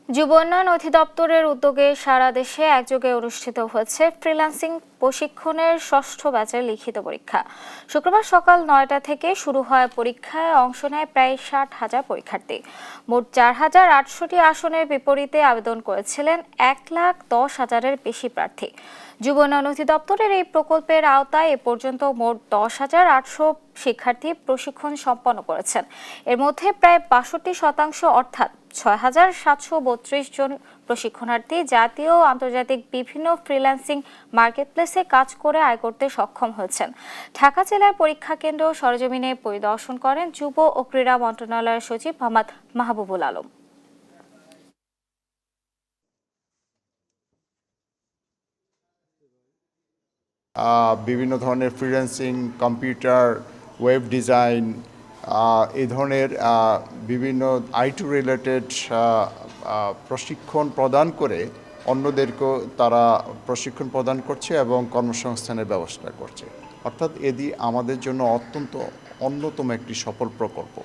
যুব উন্নয়ন অধিদপ্তরের উদ্যোগে সারা দেশে একযোগে অনুষ্ঠিত হয়েছে ফ্রিল্যান্সিং প্রশিক্ষণের ষষ্ঠ ব্যাচের লিখিত পরীক্ষা। শুক্রবার সকাল 9টা থেকে শুরু হয় পরীক্ষায় অংশ নেয় প্রায় 60,000 পরীক্ষার্থী। মোট 4,800টি আসনের বিপরীতে আবেদন করেছিলেন 1,10,000-এর বেশি প্রার্থী। যুব উন্নয়ন অধিদপ্তরের এই প্রকল্পের আওতায় এ পর্যন্ত মোট 10,800 শিক্ষার্থী প্রশিক্ষণ সম্পন্ন করেছেন। এর মধ্যে প্রায় 62% অর্থাৎ 6,732 জন প্রশিক্ষণার্থী জাতীয় ও আন্তর্জাতিক বিভিন্ন ফ্রিল্যান্সিং মার্কেটপ্লেসে কাজ করে আয় করতে সক্ষম হয়েছেন। ঢাকা জেলার পরীক্ষা কেন্দ্র সরেজমিনে পরিদর্শন করেন যুব ও ক্রীড়া মন্ত্রণালয়ের সচিব মোহাম্মদ মাহবুবুল আলম। বিভিন্ন ধরনের ফ্রিল্যান্সিং, কম্পিউটার, ওয়েব ডিজাইন, এই ধরনের বিভিন্ন আইটি রিলেটেড প্রশিক্ষণ প্রদান করে অন্যদেরকেও তারা প্রশিক্ষণ প্রদান করছে এবং কর্মসংস্থানের ব্যবস্থা করছে। অর্থাৎ এটি আমাদের জন্য অন্যতম একটি সফল প্রকল্প।